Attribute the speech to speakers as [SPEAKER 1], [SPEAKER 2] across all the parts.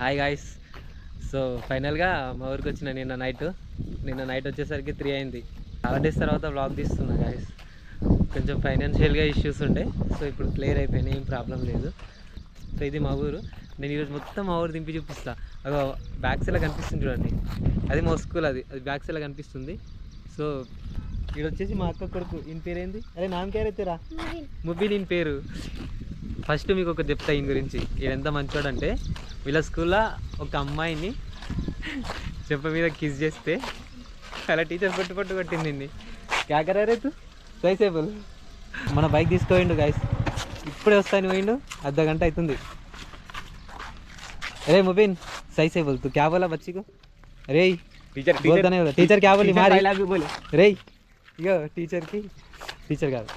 [SPEAKER 1] Hi guys. So ఫైనల్గా మా ఊరికి వచ్చిన నిన్న నైట్ వచ్చేసరికి 3 అయింది. చాలా డేస్ తర్వాత వ్లాగ్ తీస్తున్నా గాయ్స్. కొంచెం ఫైనాన్షియల్గా ఇష్యూస్ ఉండే, సో ఇప్పుడు క్లియర్ అయిపోయినాయి, ఏం ప్రాబ్లం లేదు. సో ఇది మా ఊరు. నేను ఈరోజు మొత్తం మా ఊరు దింపి చూపిస్తా. అదో బ్యాక్ సైడ్లో కనిపిస్తుంది చూడండి, అది మా స్కూల్, అది బ్యాక్ సైడ్లో కనిపిస్తుంది. సో ఇక్కడ వచ్చేసి మా అక్క కొడుకు, ఈయన పేరు ఏంది? అరే నాన్న కేరైతేరా ముబీన్ ఈయన పేరు. ఫస్ట్ మీకు ఒక చెప్తా ఈయన గురించి. ఈయన ఎంత మంచోడు అంటే, వీళ్ళ స్కూల్లో ఒక అమ్మాయిని చెప్ప మీద కిస్ చేస్తే అలా టీచర్ పట్టు కొట్టింది. ఇన్ని క్యాకరారేతు సైసేబుల్. మన బైక్ తీసుకోయిండు గాయస్, ఇప్పుడే వస్తాను పోయిండు, అర్ధ గంట అవుతుంది. अरे मुबीन सही से बोल, तू क्या बोला बच्ची को? अरे बोलता नहीं बोला टीचर, क्या बोली मारी रे ఇగో టీచర్ కాదు,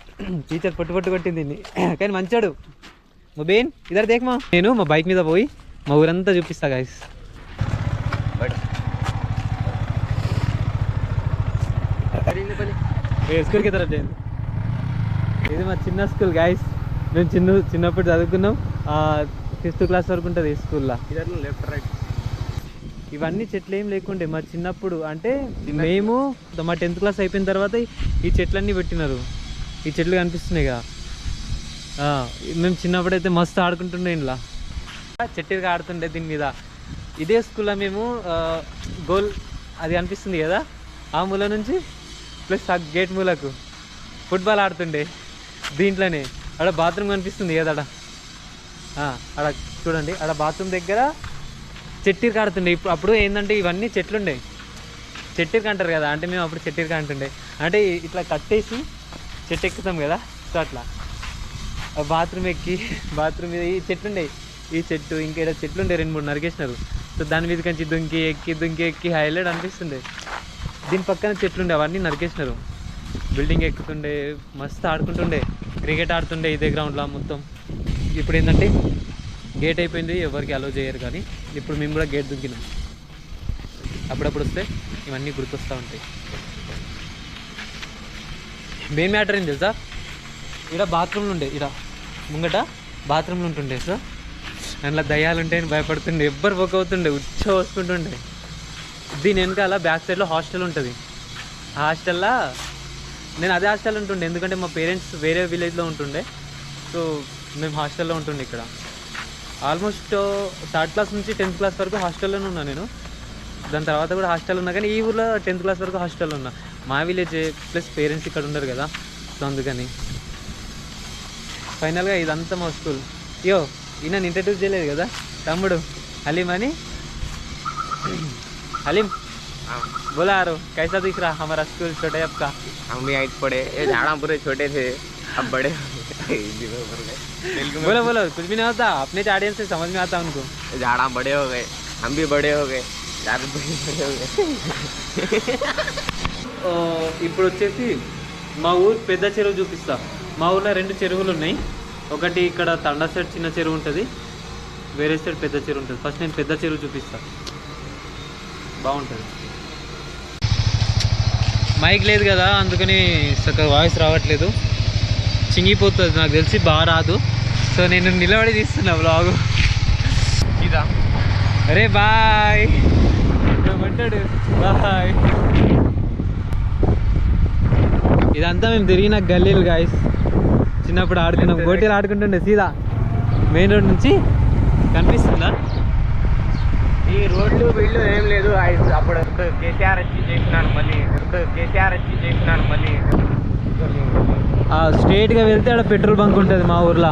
[SPEAKER 1] టీచర్ పట్టు కొట్టింది. కానీ మంచాడు ముబీన్. ఇద్దరు దేకమా. నేను మా బైక్ మీద పోయి మా ఊరంతా చూపిస్తా గాయస్. స్కూల్కి తరఫు చేయండి. ఇది మా చిన్న స్కూల్ గాయస్. మేము చిన్నప్పుడు చదువుకున్నాం, 5th క్లాస్ వరకు ఉంటుంది స్కూల్లో. లెఫ్ట్ రైట్ ఇవన్నీ చెట్లు ఏం లేకుండే మా చిన్నప్పుడు. అంటే మేము మా 10th క్లాస్ అయిపోయిన తర్వాత ఈ చెట్లన్నీ పెట్టినారు. ఈ చెట్లు కనిపిస్తున్నాయి కదా, మేము చిన్నప్పుడు అయితే మస్తు ఆడుకుంటుండే. ఇంట్లో చెట్టుగా ఆడుతుండే దీని మీద. ఇదే స్కూల్లో మేము గోల్ అది కనిపిస్తుంది కదా, ఆ మూల నుంచి ప్లస్ ఆ గేట్ మూలకు ఫుట్బాల్ ఆడుతుండే దీంట్లోనే. ఆడ బాత్రూమ్ కనిపిస్తుంది కదా, ఆడ చూడండి, ఆడ బాత్రూమ్ దగ్గర చెట్టికి ఆడుతుండే. అప్పుడు ఏంటంటే ఇవన్నీ చెట్లుండే, చెట్టికి అంటారు కదా, అంటే మేము అప్పుడు చెట్టికి అంటుండే. అంటే ఇట్లా కట్టేసి చెట్టు ఎక్కుతాం కదా, సో అట్లా బాత్రూమ్ బాత్రూమ్ మీద ఈ చెట్లుండే. ఈ చెట్టు ఇంకా ఇక్కడ చెట్లుండే 2-3 నరికేసినారు. సో దాని మీద కంచి దుంకి ఎక్కి హైలైట్ అనిపిస్తుండే. దీని పక్కన చెట్లుండే, అవన్నీ నరికేసినారు. బిల్డింగ్ ఎక్కుతుండే, మస్తు ఆడుకుంటుండే, క్రికెట్ ఆడుతుండే ఇదే గ్రౌండ్లో మొత్తం. ఇప్పుడు ఏంటంటే గేట్ అయిపోయింది, ఎవరికి అలో చేయరు. కానీ ఇప్పుడు మేము కూడా గేట్ దుంకినాం. అప్పుడప్పుడు వస్తే ఇవన్నీ గుర్తొస్తూ ఉంటాయి. మెయిన్ మ్యాటర్ ఏం తెలుసా, ఇక్కడ బాత్రూమ్లు ఉండే, ఇక్కడ ముంగట బాత్రూమ్లు ఉంటుండే. సో అందులో దయ్యాలు ఉంటాయని భయపడుతుండే, ఎవ్వరు బొక్క అవుతుండే, వస్తుంటుండే. దీని వెనకాల బ్యాక్ సైడ్లో హాస్టల్ ఉంటుంది. ఆ హాస్టల్లో నేను అదే హాస్టల్ ఉంటుండే, ఎందుకంటే మా పేరెంట్స్ వేరే విలేజ్లో ఉంటుండే. సో మేము హాస్టల్లో ఉంటుండే ఇక్కడ. ఆల్మోస్ట్ 3rd క్లాస్ నుంచి 10th క్లాస్ వరకు హాస్టల్లోనే ఉన్నా నేను. దాని తర్వాత కూడా హాస్టల్ ఉన్నా, కానీ ఈ ఊళ్ళో 10th క్లాస్ వరకు హాస్టల్లో ఉన్నా. మా విలేజ్ ప్లస్ పేరెంట్స్ ఇక్కడ ఉండరు కదా, సో అందుకని. ఫైనల్గా ఇదంతా మా స్కూల్. అయ్యో ఈయన ఇంట్రడ్యూస్ చేయలేదు కదా, తమ్ముడు హలీం అని. हलीम बोला यारो कैसा दिख रहा हमारा स्कूल छोटे आपका?
[SPEAKER 2] हम भी आइट पड़े, झाड़ा पूरे छोटे थे, अब बड़े
[SPEAKER 1] बोलो कुछ भी नहीं होता, अपने ऑडियंस से समझ में आता उनको.
[SPEAKER 2] झाड़ा बड़े हो गए, हम भी बड़े हो गए, झाड़ बड़े हो गए.
[SPEAKER 1] ఇప్పుడు వచ్చేసి మా ఊరు పెద్ద చెరువు చూపిస్తా. మా ఊర్లో 2 చెరువులు ఉన్నాయి. ఒకటి ఇక్కడ తండా సైడ్ చిన్న చెరువు ఉంటుంది, వేరే సైడ్ పెద్ద చెరువు ఉంటుంది. ఫస్ట్ నేను పెద్ద చెరువు చూపిస్తా, బాగుంటుంది. మైక్ లేదు కదా, అందుకని చక్కగా వాయిస్ రావట్లేదు, చింగిపోతుంది నాకు తెలిసి, బాగా రాదు. సో నేను నిలబడి తీస్తున్నా వ్లాగు. ఇదా అరే బాయ్ అంటాడు, బాయ్. ఇదంతా మేము తిరిగిన గల్లీలు గాయస్. చిన్నప్పుడు ఆడుకున్నాం, గోటీలు ఆడుకుంటుండే. సీదా మెయిన్ రోడ్ నుంచి కనిపిస్తుందా?
[SPEAKER 2] ఈ రోడ్లు వీళ్ళు ఏం లేదు. అప్పుడు కేసీఆర్ వచ్చి చేసినాను, మళ్ళీ
[SPEAKER 1] స్ట్రైట్గా వెళ్తే అక్కడ పెట్రోల్ బంక్ ఉంటుంది మా ఊర్లో.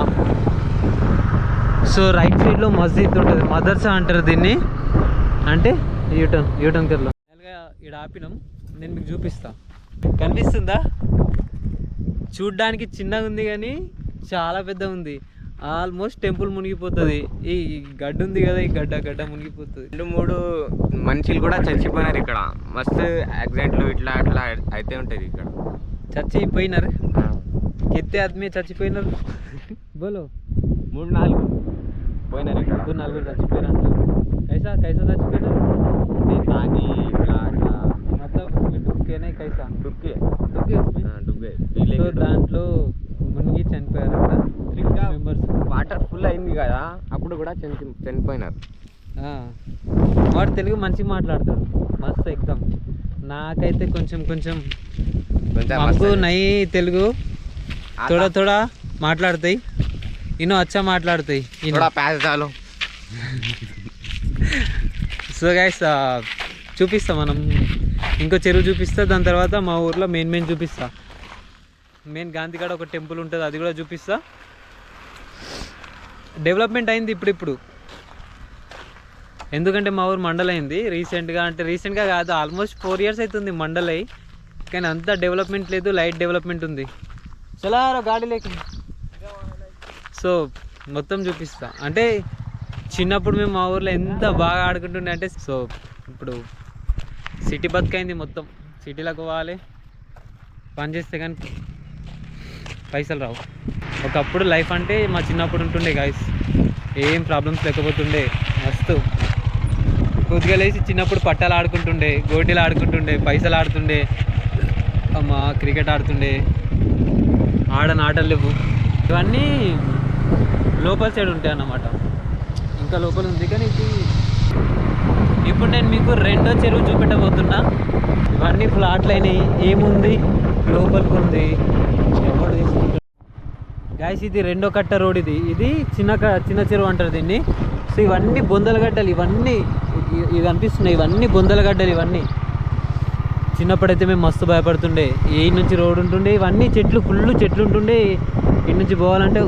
[SPEAKER 1] సో రైట్ సైడ్లో మస్జిద్ ఉంటుంది, మదర్సా అంటారు దీన్ని. అంటే యూటర్న్ కర్లో ఇక్కడ ఆపినాం. నేను మీకు చూపిస్తా, కనిపిస్తుందా? చూడ్డానికి చిన్నగా ఉంది కానీ చాలా పెద్ద ఉంది. ఆల్మోస్ట్ టెంపుల్ మునిగిపోతుంది. ఈ గడ్డ ఉంది కదా, ఈ గడ్డ మునిగిపోతుంది.
[SPEAKER 2] 2-3 మనుషులు కూడా చచ్చిపోయినారు ఇక్కడ. మస్తు యాక్సిడెంట్లు ఇట్లా అయితే ఉంటుంది ఇక్కడ.
[SPEAKER 1] చచ్చిపోయినారు, కెత్తే ఆద్మీ చచ్చిపోయినారు. బోలో
[SPEAKER 2] 3-4 పోయినారు ఇక్కడ.
[SPEAKER 1] 4 చచ్చిపోయినారు. కైసా చచ్చిపోయినారు?
[SPEAKER 2] తాగి ఇట్లా
[SPEAKER 1] డుక్కేనే కైసా
[SPEAKER 2] డుక్కే.
[SPEAKER 1] సో దాంట్లో మునిగి చనిపోయారు.
[SPEAKER 2] ఇంకా వాటర్ ఫుల్ అయింది కదా, అప్పుడు కూడా చనిపోయినారు.
[SPEAKER 1] వాడు తెలుగు మంచిగా మాట్లాడతాడు మస్తు ఎగ్జామ్. నాకైతే కొంచెం కొంచెం हमको नहीं తెలుగు थोड़ा थोड़ा మాట్లాడతాయి ఇన్నో అచ్చా మాట్లాడతాయి సో గైస్ చూపిస్తా మనం ఇంకో చెరువు చూపిస్తా, దాని తర్వాత మా ఊర్లో మెయిన్ చూపిస్తా. మెయిన్ గాంధీగడ ఒక టెంపుల్ ఉంటుంది, అది కూడా చూపిస్తా. డెవలప్మెంట్ అయింది ఇప్పుడు ఎందుకంటే మా ఊరు మండల్ అయింది రీసెంట్గా. అంటే రీసెంట్గా కాదు, ఆల్మోస్ట్ 4 years అవుతుంది మండల్ అయ్యి, కానీ అంత డెవలప్మెంట్ లేదు, లైట్ డెవలప్మెంట్ ఉంది. చలా గాడి లేక సో మొత్తం చూపిస్తా. అంటే చిన్నప్పుడు మేము మా ఊర్లో ఎంత బాగా ఆడుకుంటుండే అంటే, సో ఇప్పుడు సిటీ బతుకైంది మొత్తం. సిటీలోకి పోవాలి, పని చేస్తే కానీ పైసలు రావు. ఒకప్పుడు లైఫ్ అంటే మా చిన్నప్పుడు ఉంటుండే గాయస్, ఏం ప్రాబ్లమ్స్ లేకపోతుండే. మస్తు కొద్దిగా లేచి చిన్నప్పుడు పట్టాలు ఆడుకుంటుండే, గోటీలు ఆడుకుంటుండే, పైసలు ఆడుతుండే, అమ్మా క్రికెట్ ఆడుతుండే. ఆడని ఆటలు లేవు, ఇవన్నీ లోపల సైడ్ ఉంటాయి అన్నమాట. ఇంకా లోపల ఉంది, కానీ ఇప్పుడు నేను మీకు రెండో చెరువు చూపెట్టబోతున్నా. ఇవన్నీ ఫ్లాట్లు అయినాయి, ఏముంది లోపలికి ఉంది, ఎవరు తీసుకుంటారు గాయస్. ఇది రెండో కట్ట రోడ్, ఇది చిన్న చెరువు అంటారు దీన్ని. సో ఇవన్నీ బొందల గడ్డలు, ఇవన్నీ ఇవి అనిపిస్తున్నాయి, ఇవన్నీ బొందల గడ్డలు. ఇవన్నీ చిన్నప్పుడైతే మేము మస్తు భయపడుతుండే. ఈ నుంచి రోడ్ ఉంటుండే, ఇవన్నీ చెట్లు, ఫుల్ చెట్లు ఉంటుండే. ఇటు నుంచి పోవాలంటే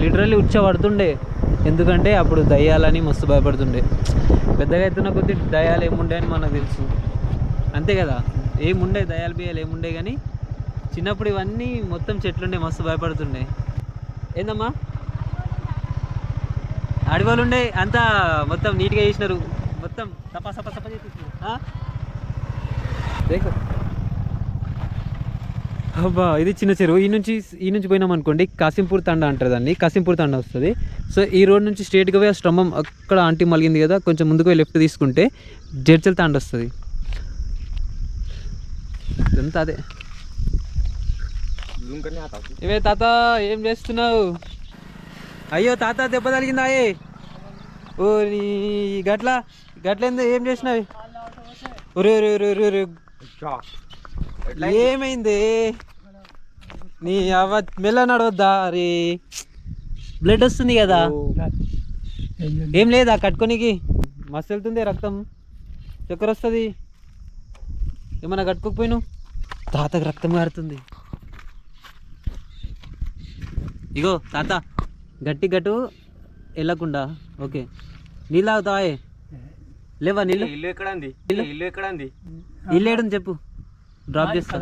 [SPEAKER 1] లిటరల్లీ ఉచ్చబడుతుండే, ఎందుకంటే అప్పుడు దయ్యాలని మస్తు భయపడుతుండే. పెద్దగా అవుతున్న కొద్ది దయ్యాలు ఏముండే అని మనకు తెలుసు, అంతే కదా. ఏముండే దయ్యాలు బియ్యాలు ఏముండే, కానీ చిన్నప్పుడు ఇవన్నీ మొత్తం చెట్లుండే, మస్తు భయపడుతుండే. ఏందమ్మా అడవులు ఉండే, అంతా మొత్తం నీట్గా చేసినారు, మొత్తం సపా చేసేసినారు. దేఖో అబ్బా, ఇది చిన్న చెరువు. ఈ నుంచి పోయినాం అనుకోండి, కాసింపూర్ తండా అంటారు దాన్ని, కాసింపూర్ తండా వస్తుంది. సో ఈ రోడ్ నుంచి స్ట్రేట్గా పోయి స్తంభం అక్కడ ఆంటీ మలిగింది కదా, కొంచెం ముందుకు పోయి లెఫ్ట్ తీసుకుంటే జడ్చల్ తాండ వస్తుంది. ఇదంతా అదే. ఇవే తాత ఏం చేస్తున్నావు? అయ్యో తాత దెబ్బ తగిలిందా? ఓ నీ గట్ల ఏం చేసినావి? ఏమైంది? నీ అవ్వ మెల్ల నడవద్దా? అరే బ్లడ్ వస్తుంది కదా, ఏం లేదా కట్టుకోనికి? మస్తు వెళ్తుంది రక్తం, చక్కెర వస్తుంది. ఏమన్నా కట్టుకోకపోయినావు? తాతకు రక్తం కారుతుంది. ఇగో తాత గట్టు వెళ్ళకుండా. ఓకే, నీళ్ళు తాగుతావా? లేవా నీళ్ళు?
[SPEAKER 2] ఇల్లు ఎక్కడ ఉంది?
[SPEAKER 1] ఇల్లు ఏడుంది చెప్పు, డ్రాప్ చేస్తా.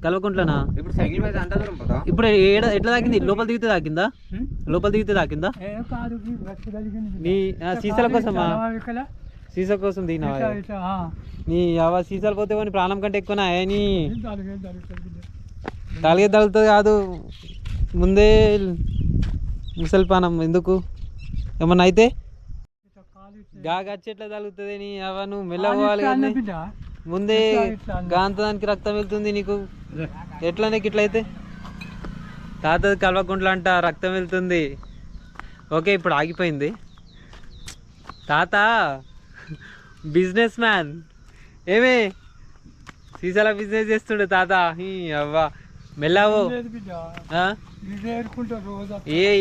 [SPEAKER 1] కల్వకుంట్లనా?
[SPEAKER 2] ఇప్పుడు సైకిల్ మీద అంతా దూరం పోతా.
[SPEAKER 1] ఇప్పుడు ఎట్లా తాకింది? లోపల దిగితే తాకిందా? నీ సీసాల కోసమా? సీసా కోసం దిగినావా? నీ సీసాలు పోతే కానీ ప్రాణం కంటే ఎక్కువనా? నీ తాలిగే తగులుతుంది కాదు, ముందే ముసలి పానం ఎందుకు? ఏమన్నా అయితే గాగచ్చి ఎట్లా తగులుతుంది? నీ నువ్వు మెల్లవాలి కదా, ముందే గాంతదానికి రక్తం వెళ్తుంది నీకు. ఎట్లా నీకు ఇట్లయితే? తాత కల్వకుంట్ల అంట రక్తం వెళ్తుంది. ఓకే ఇప్పుడు ఆగిపోయింది. తాత బిజినెస్ మ్యాన్, ఏమే సీసాల బిజినెస్ చేస్తుండే తాత. అవ్వ మెల్లవో.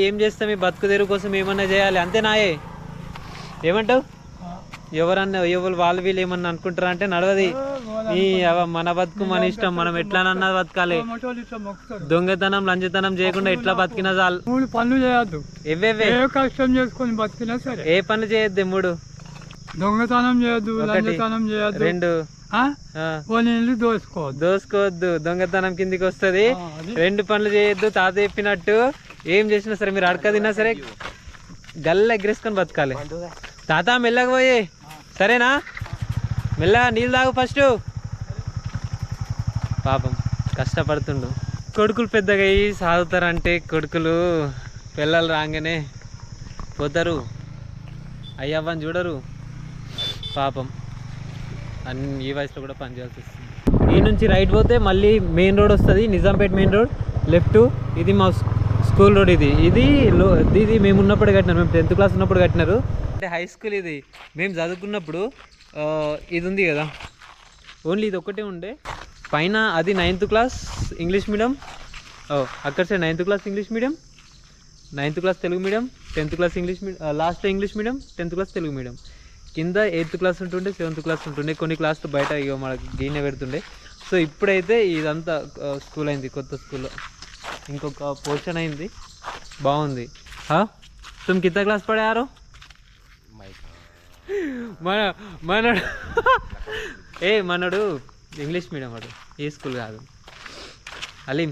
[SPEAKER 1] ఏం చేస్తాం? ఈ బతుకు తెరువు కోసం ఏమన్నా చేయాలి, అంతేనాయే. ఏమంటావు? ఎవరు వాళ్ళు వీళ్ళు ఏమన్నా అనుకుంటారా అంటే నడవది. మన బతుకు మన ఇష్టం, మనం ఎట్లానన్నా బతకాలి. దొంగతనం లంచతనం చేయకుండా ఎట్లా బతికినా చాలు.
[SPEAKER 3] పనులు చేయొద్దు,
[SPEAKER 1] కష్టం చేసుకొని బతికినా సరే. ఏ పనులు చేయొద్దు? 3
[SPEAKER 3] దొంగతనం చేయొద్దు, లంచతనం చేయొద్దు,
[SPEAKER 1] 2 దోసుకోవద్దు, దొంగతనం కిందికి వస్తుంది. 2 పనులు చేయొద్దు. తాత చెప్పినట్టు ఏం చేసినా సరే, మీరు అడక తిన్నా సరే గల్ల ఎగ్రేసుకొని బతకాలి. తాత మెల్లగా పోయి, సరేనా? మెల్లగా నీళ్ళు తాగు ఫస్ట్. పాపం కష్టపడుతుండు. కొడుకులు పెద్దగా అయ్యి సాగుతారంటే కొడుకులు పిల్లలు రాగానే పోతారు, అయ్యవ్వని చూడరు. పాపం అన్ని ఈ వయసులో కూడా పని చేయాల్సి వస్తుంది. ఈ నుంచి రైట్ పోతే మళ్ళీ మెయిన్ రోడ్ వస్తుంది, నిజాంపేట్ మెయిన్ రోడ్. లెఫ్ట్ ఇది మా స్కూల్ రోడ్. ఇది మేము ఉన్నప్పుడు కట్టినారు, మేము 10th క్లాస్ ఉన్నప్పుడు కట్టినారు. అంటే హై స్కూల్ ఇది మేము చదువుకున్నప్పుడు ఇది ఉంది కదా, ఓన్లీ ఇది ఒక్కటే ఉండే. పైన అది 9th క్లాస్ ఇంగ్లీష్ మీడియం, అక్కడ side 9th class English medium, 9th class Telugu medium, 10th class English medium, last English medium, 10th class Telugu medium. కింద 8th క్లాస్ ఉంటుండే, 7th క్లాస్ ఉంటుండే, కొన్ని క్లాసులు బయట ఇక మనకి గీనే పెడుతుండే. సో ఇప్పుడైతే ఇదంతా స్కూల్ అయింది, కొత్త స్కూల్లో ఇంకొక పోర్షన్ అయింది, బాగుంది. తుమ్ కింద క్లాస్ పడారు మనడు మనడు ఇంగ్లీష్ మీడియం వాడు, ఏ స్కూల్ కాదు. అలీం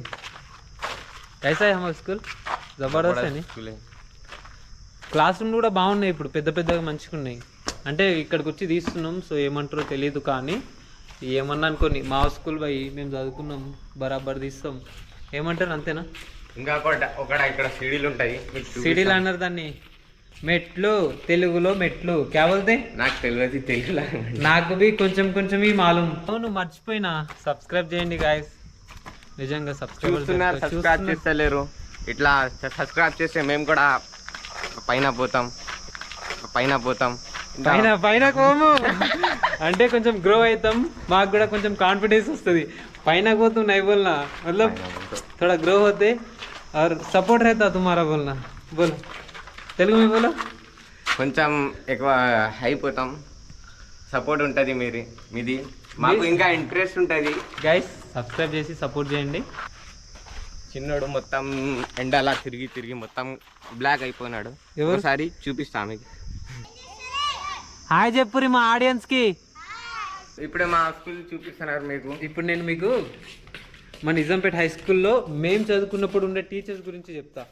[SPEAKER 1] కైసా హమ స్కూల్ జబర్దస్త్ అని. క్లాస్ రూమ్ కూడా బాగున్నాయి, ఇప్పుడు పెద్ద పెద్దగా మంచిగా ఉన్నాయి. అంటే ఇక్కడికి వచ్చి తీస్తున్నాం, సో ఏమంటారో తెలియదు, కానీ ఏమన్నా అనుకోని మా స్కూల్ పోయి మేము చదువుకున్నాం, బరాబర్ తీస్తాం. ఏమంటారు అంతేనా?
[SPEAKER 2] ఇంకా ఒకటి ఇక్కడ సీడీలు ఉంటాయి.
[SPEAKER 1] సీడీలు అన్నారు దాన్ని, మెట్లు, తెలుగులో మెట్లు క్యా బోల్తే?
[SPEAKER 2] నాకు తెలియదు తెలుగులో,
[SPEAKER 1] నాకు బి కొంచెం కొంచెం ఈ మాలూమ్. అవును మర్చిపోయినా, సబ్స్క్రైబ్ చేయండి గాయస్, నిజంగా
[SPEAKER 2] సబ్స్క్రైబ్ చేస్తలేరు. ఇట్లా సబ్స్క్రైబ్ చేస్తే మేము కూడా పైన పోతాం
[SPEAKER 1] పైన పైన కోము అంటే కొంచెం గ్రో అవుతాం, మాకు కూడా కొంచెం కాన్ఫిడెన్స్ వస్తుంది. పైన పోతాం नहीं बोलना, मतलब थोड़ा ग्रो होते और सपोर्ट रहता तुम्हारा बोलना. बोलो తెలుగు में बोलो.
[SPEAKER 2] కొంచెం ఎక్కువ అయిపోతాం, సపోర్ట్ ఉంటుంది మీది, మాకు ఇంకా ఇంట్రెస్ట్ ఉంటుంది.
[SPEAKER 1] గైస్ సబ్స్క్రైబ్ చేసి సపోర్ట్ చేయండి.
[SPEAKER 2] చిన్నోడు మొత్తం ఎండలా తిరిగి మొత్తం బ్లాక్ అయిపోయినాడు. ఒకసారి చూపిస్తా మీకు.
[SPEAKER 1] హాయ్ చెప్పురి మా ఆడియన్స్కి.
[SPEAKER 2] ఇప్పుడే మా స్కూల్ చూపిస్తున్నారు మీకు.
[SPEAKER 1] ఇప్పుడు నేను మీకు మా నిజాంపేట హై స్కూల్లో మేము చదువుకున్నప్పుడు ఉండే టీచర్స్ గురించి చెప్తా.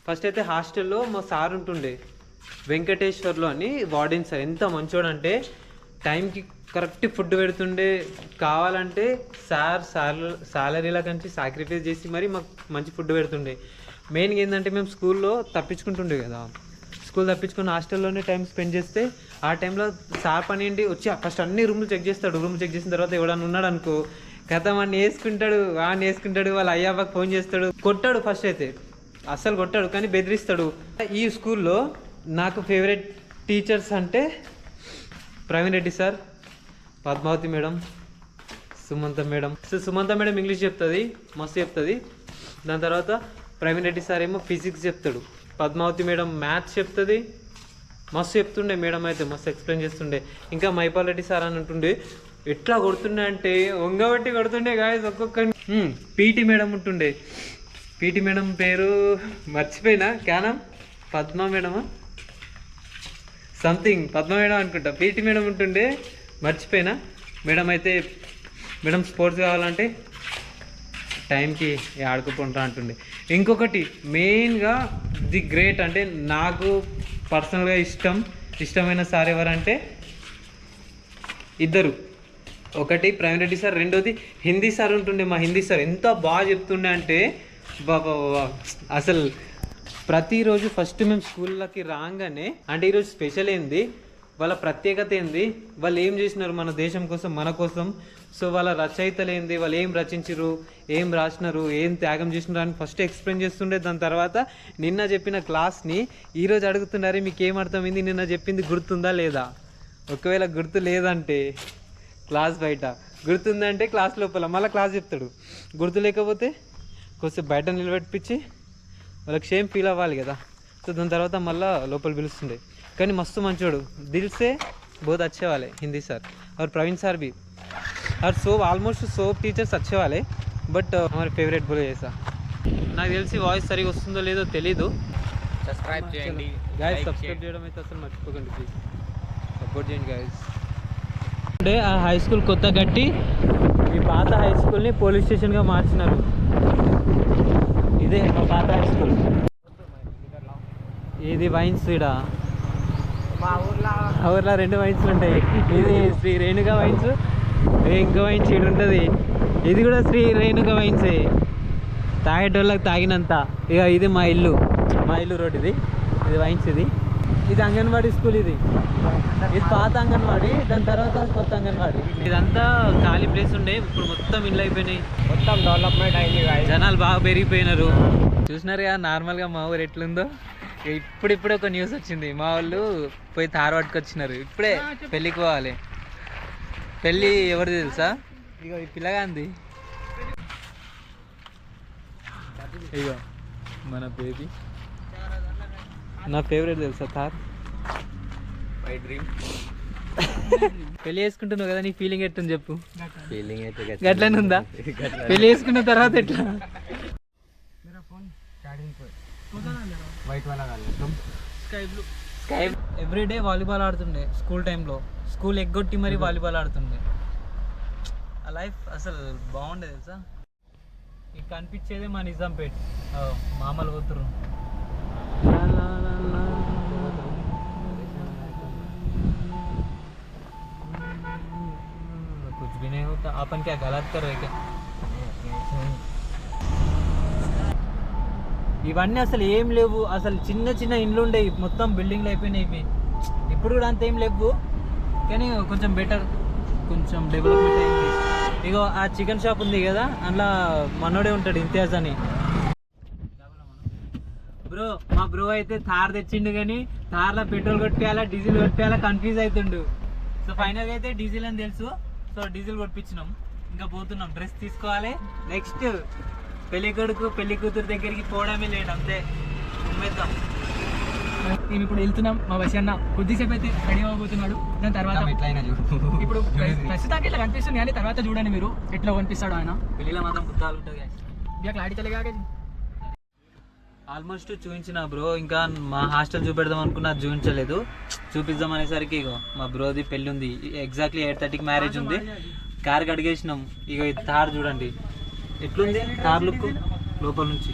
[SPEAKER 1] ఫస్ట్ అయితే హాస్టల్లో మా సార్ ఉంటుండే, వెంకటేశ్వర్లు అని వార్డెన్ సార్. ఎంత మంచోడు అంటే టైంకి కరెక్ట్ ఫుడ్ పెడుతుండే, కావాలంటే సాలరీల కంచి సాక్రిఫైస్ చేసి మరి మాకు మంచి ఫుడ్ పెడుతుండే. మెయిన్గా ఏంటంటే మేము స్కూల్లో తప్పించుకుంటుండే కదా, స్కూల్ తప్పించుకుని హాస్టల్లోనే టైం స్పెండ్ చేస్తే ఆ టైంలో సార్ పని ఏంటి వచ్చి ఫస్ట్ అన్ని రూమ్లు చెక్ చేస్తాడు. రూమ్ చెక్ చేసిన తర్వాత ఎవడన్నా ఉన్నాడు అనుకో, కథ వాడిని వేసుకుంటాడు, వాళ్ళ అయ్యాబాకి ఫోన్ చేస్తాడు, కొట్టాడు. ఫస్ట్ అయితే అస్సలు కొట్టాడు, కానీ బెదిరిస్తాడు. ఈ స్కూల్లో నాకు ఫేవరెట్ టీచర్స్ అంటే Praveen Reddy sir, Padmavathi madam, Sumantha madam. Sumantha madam English చెప్తుంది, మస్తు చెప్తుంది. దాని తర్వాత ప్రవీణ్ రెడ్డి సార్ ఏమో ఫిజిక్స్ చెప్తాడు, పద్మావతి మేడం మ్యాథ్స్ చెప్తుంది, మస్తు చెప్తుండే. మేడం అయితే మస్తు ఎక్స్ప్లెయిన్ చేస్తుండే. ఇంకా మైపాల్ రెడ్డి సార్ అని ఉంటుండే, ఎట్లా కొడుతుండే అంటే వంగబట్టి కొడుతుండే గాయస్ ఒక్కొక్క. పీటీ మేడం ఉంటుండే, పీటీ మేడం పేరు మర్చిపోయినా, క్యానం పద్మా మేడమా సంథింగ్, పద్మ మేడం అనుకుంటా. పీటీ మేడం ఉంటుండే, మర్చిపోయినా. మేడం అయితే మేడం స్పోర్ట్స్ కావాలంటే టైంకి ఆడుకోకుండా అంటుండే. ఇంకొకటి మెయిన్గా ది గ్రేట్ అంటే నాకు పర్సనల్గా ఇష్టమైన సార్ ఎవరంటే ఇద్దరు. ఒకటి ప్రవీణ్ రెడ్డి సార్, రెండోది హిందీ సార్ ఉంటుండే. మా హిందీ సార్ ఎంత బాగా చెప్తుండే అంటే బాబా అసలు ప్రతిరోజు ఫస్ట్ మేము స్కూల్లోకి రాగానే అంటే ఈరోజు స్పెషల్ ఏంది, వాళ్ళ ప్రత్యేకత ఏంది, వాళ్ళు ఏం చేసినారు మన దేశం కోసం, మన కోసం. సో వాళ్ళ రచయితలు ఏంది, వాళ్ళు ఏం రచించారు, ఏం రాసినారు, ఏం త్యాగం చేసినారు అని ఫస్ట్ ఎక్స్ప్లెయిన్ చేస్తుండే. దాని తర్వాత నిన్న చెప్పిన క్లాస్ని ఈరోజు అడుగుతున్నారు, మీకు ఏం అర్థమైంది, నిన్న చెప్పింది గుర్తుందా లేదా. ఒకవేళ గుర్తు లేదంటే క్లాస్ బయట, గుర్తుందంటే క్లాస్ లోపల మళ్ళీ క్లాస్ చెప్తాడు. గుర్తు లేకపోతే కొంచెం బయట నిలబెట్టించి వాళ్ళకి షేమ్ ఫీల్ అవ్వాలి కదా. సో దాని తర్వాత మళ్ళీ లోపల పిలుస్తుండే. కానీ మస్తు మంచోడు, दिल से बहुत अच्छे वाले हिंदी सर और प्रवीण सर भी, और सब ऑलमोस्ट सब टीचर्स अच्छे वाले, बट हमारे फेवरेट बोले ऐसा. నాకు తెలిసి వాయిస్ సరిగా వస్తుందో లేదో తెలీదు.
[SPEAKER 2] సబ్స్క్రైబ్ చేయండి
[SPEAKER 1] గాయస్, సబ్స్క్రైబ్ చేయడం అయితే అసలు మర్చిపోకండి ప్లీజ్, సపోర్ట్ చేయండి గాయస్. అంటే ఆ హై స్కూల్ కొత్త కట్టి ఈ పాత హై స్కూల్ని పోలీస్ స్టేషన్గా మార్చినారు. ఇదే మా పాత హై స్కూల్. ఇది వైన్స్ ఇడ
[SPEAKER 2] మా
[SPEAKER 1] ఊర్లో 2 వైన్స్లు ఉంటాయి. ఇది శ్రీ రేణుక వైన్స్, ఇంకో వైన్స్ ఇక్కడ ఉంటుంది. ఇది కూడా శ్రీ రేణుక వైన్సే, తాగేటోళ్ళకి తాగినంత. ఇక ఇది మా ఇల్లు రోడ్, ఇది వైన్స్. ఇది అంగన్వాడీ స్కూల్, ఇది పాత అంగన్వాడీ, దాని తర్వాత కొత్త అంగన్వాడీ. ఇదంతా ఖాళీ ప్లేస్ ఉండే, ఇప్పుడు మొత్తం ఇల్లు అయిపోయినాయి,
[SPEAKER 2] మొత్తం డెవలప్మెంట్ అయింది.
[SPEAKER 1] జనాలు బాగా పెరిగిపోయినారు. చూసినారు కదా నార్మల్గా మా ఊరు ఎట్లుందో. ఇప్పుడిప్పుడే ఒక న్యూస్ వచ్చింది, మా వాళ్ళు పోయి తారు పట్టుకొచ్చినారు. ఇప్పుడే పెళ్ళికి పోవాలి. పెళ్ళి ఎవరిది తెలుసా? ఇగో ఈ పిల్లగాంది. ఇగో మన బేబీ. నా ఫేవరెట్ తెలుసా తార్.
[SPEAKER 2] My dream.
[SPEAKER 1] పెళ్లి చేసుకుంటున్నావు కదా, నీ ఫీలింగ్ ఎట్టుంది చెప్పు.
[SPEAKER 2] ఫీలింగ్ అయితే
[SPEAKER 1] గట్లనే ఉందా? పెళ్లి చేసుకున్న తర్వాత ఎట్లా?
[SPEAKER 2] వైట్ వాళ్ళ
[SPEAKER 1] స్కై ఎవ్రీడే వాలీబాల్ ఆడుతుండే స్కూల్ టైంలో. స్కూల్ ఎగ్గొట్టి మరి వాలీబాల్ ఆడుతుండే. ఆ లైఫ్ అసలు బాగుండే తెలుసా. ఇక కనిపించేదే మా నిజాంపేట్. మామలు పోతురు. कुछ भी नहीं होता, अपन क्या गलत कर रहे क्या? ఇవన్నీ అసలు ఏం లేవు. అసలు చిన్న చిన్న ఇండ్లు ఉండేవి, మొత్తం బిల్డింగ్లు అయిపోయినాయి. ఇవి ఇప్పుడు కూడా అంత ఏం లేవు, కానీ కొంచెం బెటర్, కొంచెం డెవలప్మెంట్ అయింది. ఇగో ఆ చికెన్ షాప్ ఉంది కదా, అందులో మనోడే ఉంటాడు, ఇంతియాజ్ అని. బ్రో మా బ్రో అయితే థార్ తెచ్చిండు, కానీ థార్లో పెట్రోల్ కొట్టేయాలా డీజిల్ కొట్టేయాలా కన్ఫ్యూజ్ అవుతుండు. సో ఫైనల్గా అయితే డీజిల్ అని తెలుసు, సో డీజిల్ కొట్టించినాం. ఇంకా పోతున్నాం, డ్రెస్ తీసుకోవాలి. నెక్స్ట్ పెళ్లి కొడుకు పెళ్లి కూతురు దగ్గరికి పోవడమే లేట్, అంతే. ఉమ్మేద్దాం.
[SPEAKER 3] మేము ఇప్పుడు వెళ్తున్నాం. మా బసి అన్న కొద్దిసేపు అయితే రెడీ అవ్వబోతున్నాడు. దాని తర్వాత ఇప్పుడు ప్రస్తుతానికి ఇట్లా కనిపిస్తుంది, కానీ తర్వాత చూడండి మీరు ఎట్లా కనిపిస్తాడు ఆయన.
[SPEAKER 1] పెళ్లిలో మాత్రం గుర్తాలు ఉంటుంది.
[SPEAKER 3] ఇక క్లారిటీ తెలియదు.
[SPEAKER 1] ఆల్మోస్ట్ చూపించిన బ్రో, ఇంకా మా హాస్టల్ చూపెడదాం అనుకున్నా, చూపించలేదు. చూపిద్దాం అనేసరికి ఇగో మా బ్రోది పెళ్ళి ఉంది. ఎగ్జాక్ట్లీ 8:30కి మ్యారేజ్ ఉంది. కార్ కడిగేసినాం. ఇక తార్ చూడండి ఎట్లుంది, తార్ లుక్ లోపల నుంచి.